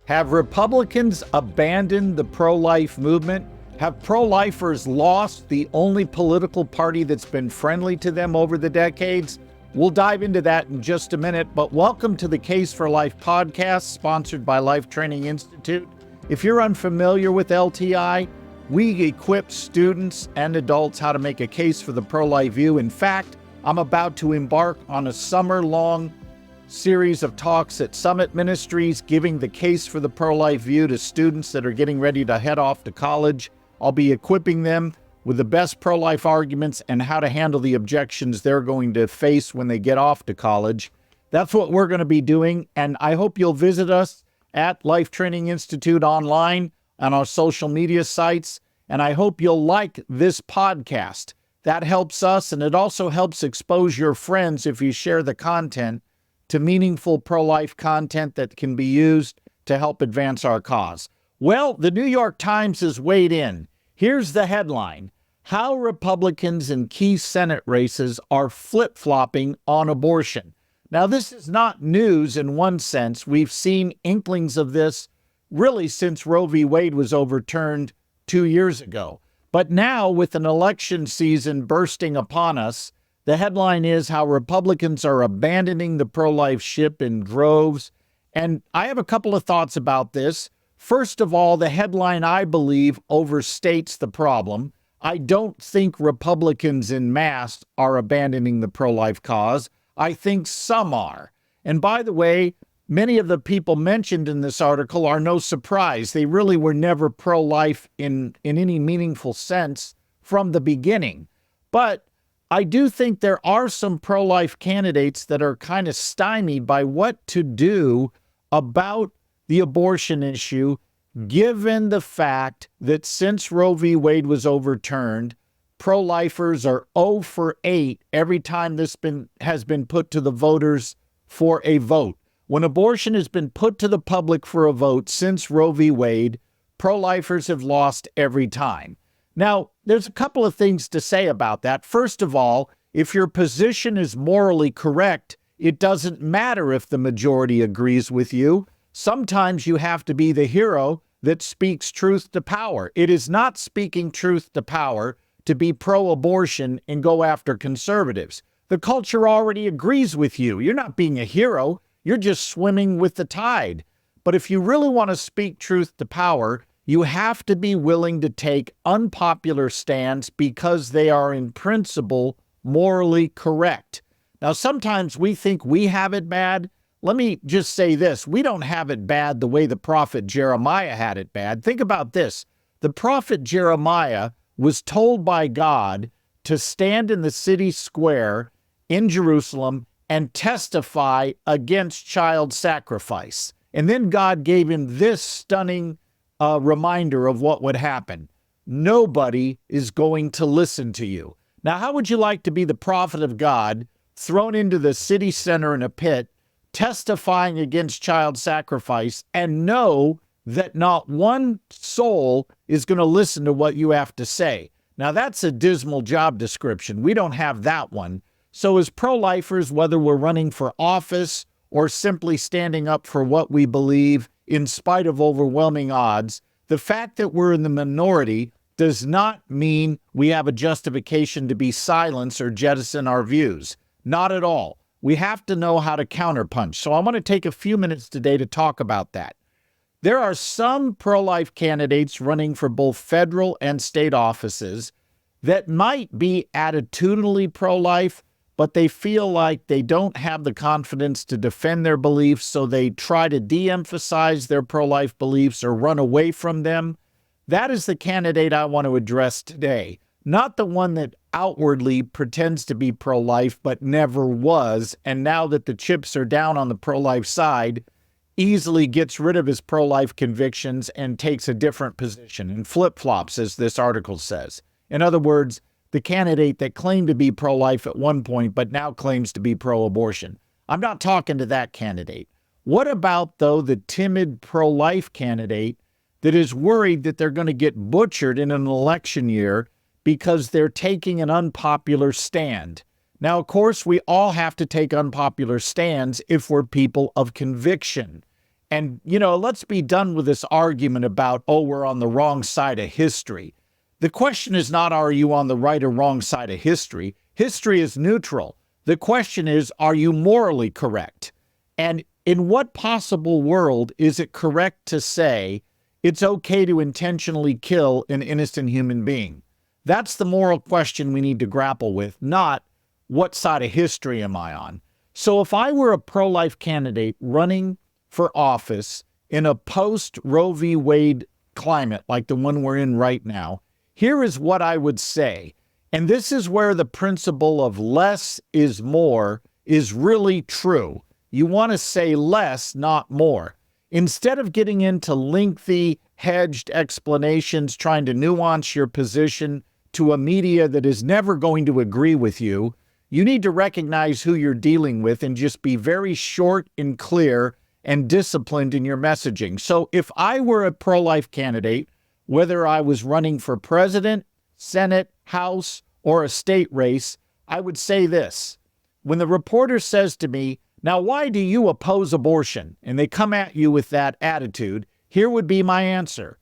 Have Republicans abandoned the pro-life movement? Have pro-lifers lost the only political party that's been friendly to them over the decades? We'll dive into that in just a minute, but welcome to the Case for Life podcast, sponsored by Life Training Institute. If you're unfamiliar with LTI, we equip students and adults how to make a case for the pro-life view. In fact, I'm about to embark on a summer-long series of talks at Summit Ministries, giving the case for the pro-life view to students that are getting ready to head off to college. I'll be equipping them with the best pro-life arguments and how to handle the objections they're going to face when they get off to college. That's what we're going to be doing, and I hope you'll visit us at Life Training Institute online on our social media sites, and I hope you'll like this podcast. That helps us, and it also helps expose your friends if you share the content to meaningful pro-life content that can be used to help advance our cause. Well, the New York Times has weighed in. Here's the headline: How Republicans in key Senate races are flip-flopping on abortion. Now, this is not news in one sense. We've seen inklings of this really since Roe v. Wade was overturned 2 years ago. But now, with an election season bursting upon us, the headline is how Republicans are abandoning the pro-life ship in droves. And I have a couple of thoughts about this. First of all, the headline, I believe, overstates the problem. I don't think Republicans en masse are abandoning the pro-life cause. I think some are. And by the way, many of the people mentioned in this article are no surprise. They really were never pro-life in any meaningful sense from the beginning. But I do think there are some pro-life candidates that are kind of stymied by what to do about the abortion issue, given the fact that since Roe v. Wade was overturned, pro-lifers are 0 for 8 every time this has been put to the voters for a vote. When abortion has been put to the public for a vote since Roe v. Wade, pro-lifers have lost every time. Now, there's a couple of things to say about that. First of all, if your position is morally correct, it doesn't matter if the majority agrees with you. Sometimes you have to be the hero that speaks truth to power. It is not speaking truth to power to be pro-abortion and go after conservatives. The culture already agrees with you. You're not being a hero. You're just swimming with the tide. But if you really want to speak truth to power, you have to be willing to take unpopular stands because they are in principle morally correct. Now, sometimes we think we have it bad. Let me just say this. We don't have it bad the way the prophet Jeremiah had it bad. Think about this. The prophet Jeremiah was told by God to stand in the city square in Jerusalem and testify against child sacrifice. And then God gave him this stunning reminder of what would happen. Nobody is going to listen to you. Now, how would you like to be the prophet of God, thrown into the city center in a pit, testifying against child sacrifice, and know that not one soul is going to listen to what you have to say? Now, that's a dismal job description. We don't have that one. So as pro-lifers, whether we're running for office or simply standing up for what we believe in spite of overwhelming odds, the fact that we're in the minority does not mean we have a justification to be silenced or jettison our views. Not at all. We have to know how to counterpunch. So I want to take a few minutes today to talk about that. There are some pro-life candidates running for both federal and state offices that might be attitudinally pro-life, but they feel like they don't have the confidence to defend their beliefs, so they try to de-emphasize their pro-life beliefs or run away from them. That is the candidate I want to address today, not the one that outwardly pretends to be pro-life but never was, and now that the chips are down on the pro-life side, easily gets rid of his pro-life convictions and takes a different position and flip-flops, as this article says. In other words, the candidate that claimed to be pro-life at one point but now claims to be pro-abortion. I'm not talking to that candidate. What about, though, the timid pro-life candidate that is worried that they're going to get butchered in an election year because they're taking an unpopular stand? Now, of course, we all have to take unpopular stands if we're people of conviction. And, let's be done with this argument about, oh, we're on the wrong side of history. The question is not, are you on the right or wrong side of history? History is neutral. The question is, are you morally correct? And in what possible world is it correct to say it's okay to intentionally kill an innocent human being? That's the moral question we need to grapple with, not what side of history am I on? So if I were a pro-life candidate running for office in a post-Roe v. Wade climate like the one we're in right now, here is what I would say. And this is where the principle of less is more is really true. You want to say less, not more. Instead of getting into lengthy, hedged explanations, trying to nuance your position to a media that is never going to agree with you, you need to recognize who you're dealing with and just be very short and clear and disciplined in your messaging. So if I were a pro-life candidate, whether I was running for president, Senate, House, or a state race, I would say this. When the reporter says to me, now why do you oppose abortion? And they come at you with that attitude, here would be my answer.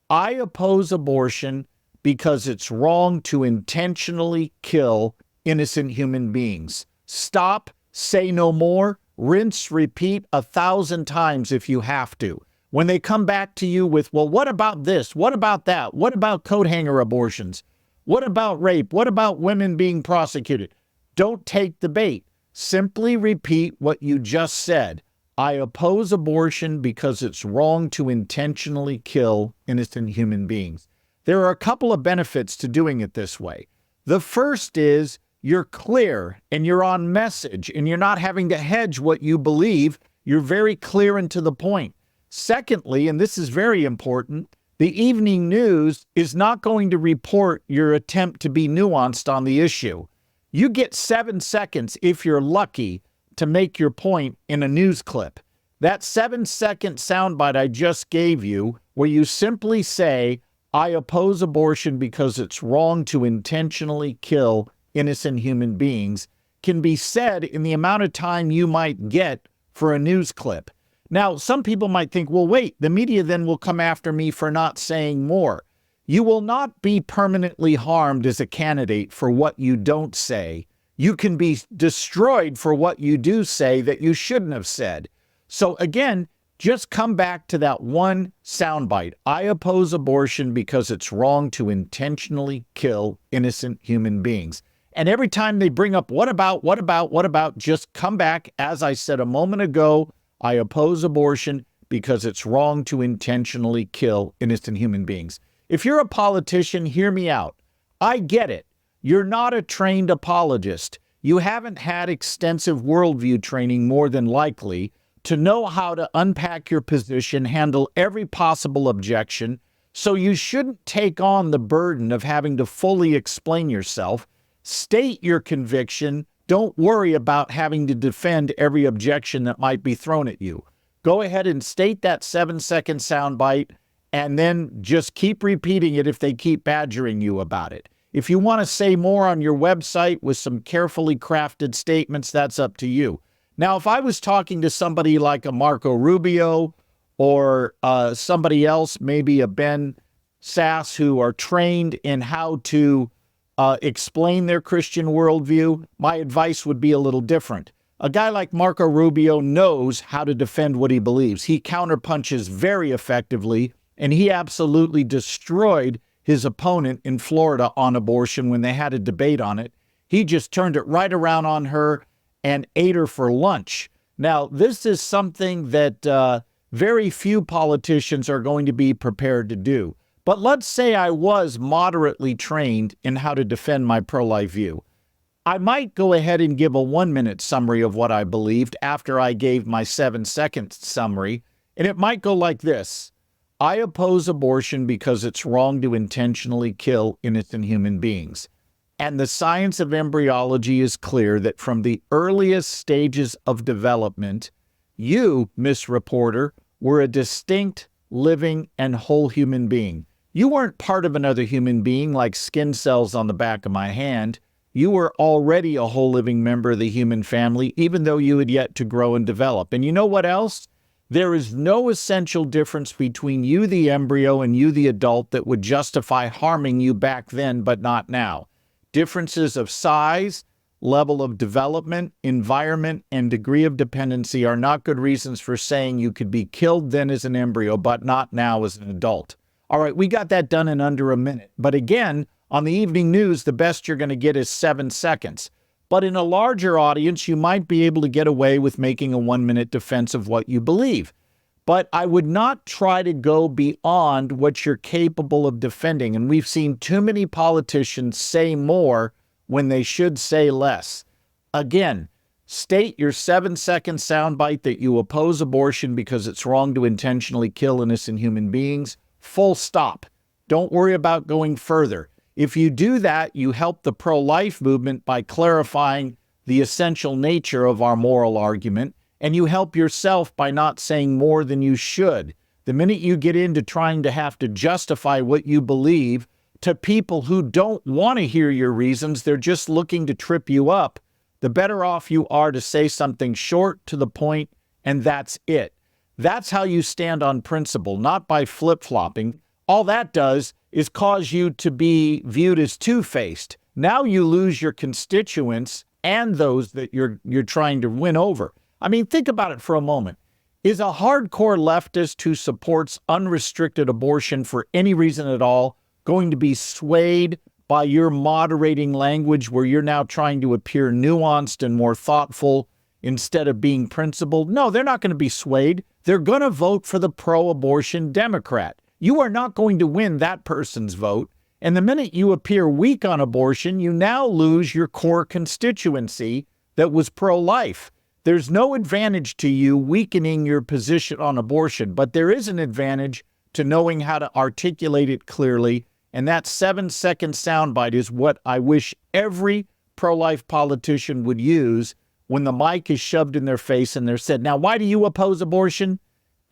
I oppose abortion because it's wrong to intentionally kill innocent human beings. Stop, say no more, rinse, repeat 1,000 times if you have to. When they come back to you with, well, what about this? What about that? What about coat hanger abortions? What about rape? What about women being prosecuted? Don't take the bait. Simply repeat what you just said. I oppose abortion because it's wrong to intentionally kill innocent human beings. There are a couple of benefits to doing it this way. The first is you're clear and you're on message and you're not having to hedge what you believe. You're very clear and to the point. Secondly, and this is very important, the evening news is not going to report your attempt to be nuanced on the issue. You get 7 seconds, if you're lucky, to make your point in a news clip. That 7-second soundbite I just gave you, where you simply say, I oppose abortion because it's wrong to intentionally kill innocent human beings, can be said in the amount of time you might get for a news clip. Now, some people might think, well, wait, the media then will come after me for not saying more. You will not be permanently harmed as a candidate for what you don't say. You can be destroyed for what you do say that you shouldn't have said. So again, just come back to that one soundbite. I oppose abortion because it's wrong to intentionally kill innocent human beings. And every time they bring up, what about, just come back. As I said a moment ago, I oppose abortion because it's wrong to intentionally kill innocent human beings. If you're a politician, hear me out. I get it. You're not a trained apologist. You haven't had extensive worldview training, more than likely, to know how to unpack your position, handle every possible objection. So you shouldn't take on the burden of having to fully explain yourself. State your conviction. Don't worry about having to defend every objection that might be thrown at you. Go ahead and state that 7-second soundbite, and then just keep repeating it if they keep badgering you about it. If you want to say more on your website with some carefully crafted statements, that's up to you. Now, if I was talking to somebody like a Marco Rubio or somebody else, maybe a Ben Sass, who are trained in how to explain their Christian worldview, my advice would be a little different. A guy like Marco Rubio knows how to defend what he believes. He counterpunches very effectively, and he absolutely destroyed his opponent in Florida on abortion when they had a debate on it. He just turned it right around on her and ate her for lunch. Now, this is something that very few politicians are going to be prepared to do. But let's say I was moderately trained in how to defend my pro-life view. I might go ahead and give a 1-minute summary of what I believed after I gave my 7-second summary, and it might go like this. I oppose abortion because it's wrong to intentionally kill innocent human beings. And the science of embryology is clear that from the earliest stages of development, you, Miss Reporter, were a distinct, living, and whole human being. You weren't part of another human being like skin cells on the back of my hand. You were already a whole living member of the human family, even though you had yet to grow and develop. And you know what else? There is no essential difference between you, the embryo, and you, the adult, that would justify harming you back then, but not now. Differences of size, level of development, environment, and degree of dependency are not good reasons for saying you could be killed then as an embryo, but not now as an adult. All right, we got that done in under a minute. But again, on the evening news, the best you're going to get is 7 seconds. But in a larger audience, you might be able to get away with making a 1-minute defense of what you believe. But I would not try to go beyond what you're capable of defending. And we've seen too many politicians say more when they should say less. Again, state your 7-second soundbite that you oppose abortion because it's wrong to intentionally kill innocent human beings. Full stop. Don't worry about going further. If you do that, you help the pro-life movement by clarifying the essential nature of our moral argument, and you help yourself by not saying more than you should. The minute you get into trying to have to justify what you believe to people who don't want to hear your reasons, they're just looking to trip you up, the better off you are to say something short, to the point, and that's it. That's how you stand on principle, not by flip-flopping. All that does is cause you to be viewed as two-faced. Now you lose your constituents and those that you're trying to win over. I mean, think about it for a moment. Is a hardcore leftist who supports unrestricted abortion for any reason at all going to be swayed by your moderating language where you're now trying to appear nuanced and more thoughtful instead of being principled? No, they're not going to be swayed. They're going to vote for the pro-abortion Democrat. You are not going to win that person's vote. And the minute you appear weak on abortion, you now lose your core constituency that was pro-life. There's no advantage to you weakening your position on abortion, but there is an advantage to knowing how to articulate it clearly. And that 7-second soundbite is what I wish every pro-life politician would use when the mic is shoved in their face and they're said, now, why do you oppose abortion?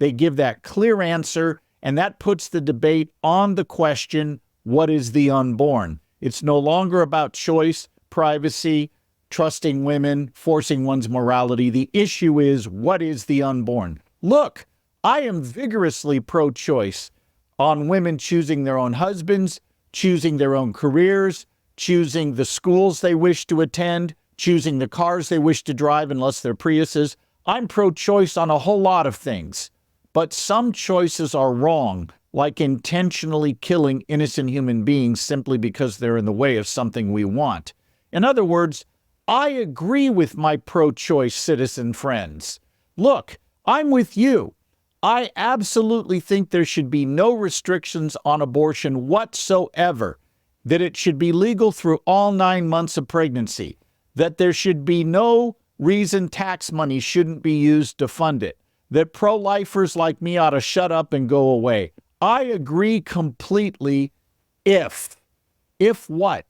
They give that clear answer, and that puts the debate on the question, what is the unborn? It's no longer about choice, privacy, trusting women, forcing one's morality. The issue is, what is the unborn? Look, I am vigorously pro-choice on women choosing their own husbands, choosing their own careers, choosing the schools they wish to attend, choosing the cars they wish to drive unless they're Priuses. I'm pro-choice on a whole lot of things. But some choices are wrong, like intentionally killing innocent human beings simply because they're in the way of something we want. In other words, I agree with my pro-choice citizen friends. Look, I'm with you. I absolutely think there should be no restrictions on abortion whatsoever, that it should be legal through all 9 months of pregnancy, that there should be no reason tax money shouldn't be used to fund it, that pro-lifers like me ought to shut up and go away. I agree completely if what?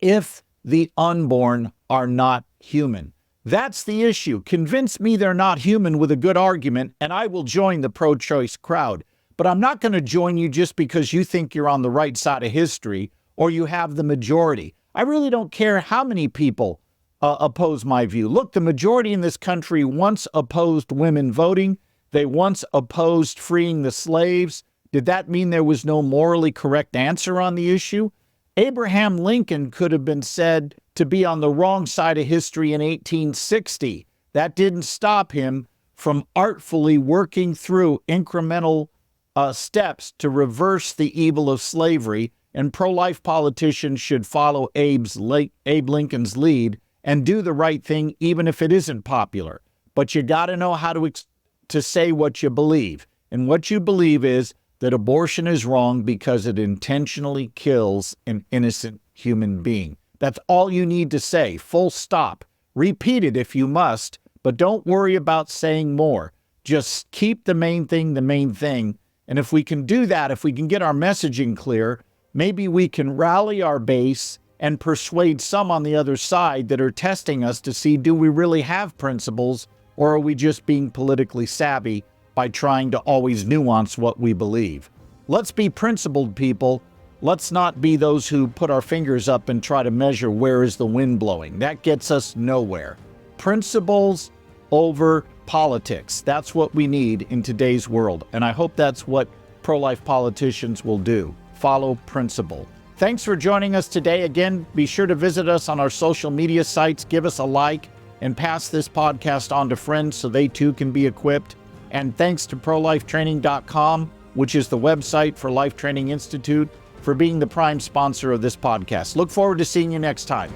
If the unborn are not human. That's the issue. Convince me they're not human with a good argument, and I will join the pro-choice crowd. But I'm not going to join you just because you think you're on the right side of history or you have the majority. I really don't care how many people oppose my view. Look, the majority in this country once opposed women voting. They once opposed freeing the slaves. Did that mean there was no morally correct answer on the issue? Abraham Lincoln could have been said to be on the wrong side of history in 1860. That didn't stop him from artfully working through incremental steps to reverse the evil of slavery, and pro-life politicians should follow Abe Lincoln's lead and do the right thing even if it isn't popular. But you got to know how to say what you believe. And what you believe is that abortion is wrong because it intentionally kills an innocent human being. That's all you need to say, full stop. Repeat it if you must, but don't worry about saying more. Just keep the main thing the main thing. And if we can do that, if we can get our messaging clear, maybe we can rally our base and persuade some on the other side that are testing us to see, do we really have principles, or are we just being politically savvy by trying to always nuance what we believe? Let's be principled people. Let's not be those who put our fingers up and try to measure where is the wind blowing. That gets us nowhere. Principles over politics. That's what we need in today's world. And I hope that's what pro-life politicians will do. Follow principle. Thanks for joining us today. Again, be sure to visit us on our social media sites, give us a like, and pass this podcast on to friends so they too can be equipped. And thanks to prolifetraining.com, which is the website for Life Training Institute, for being the prime sponsor of this podcast. Look forward to seeing you next time.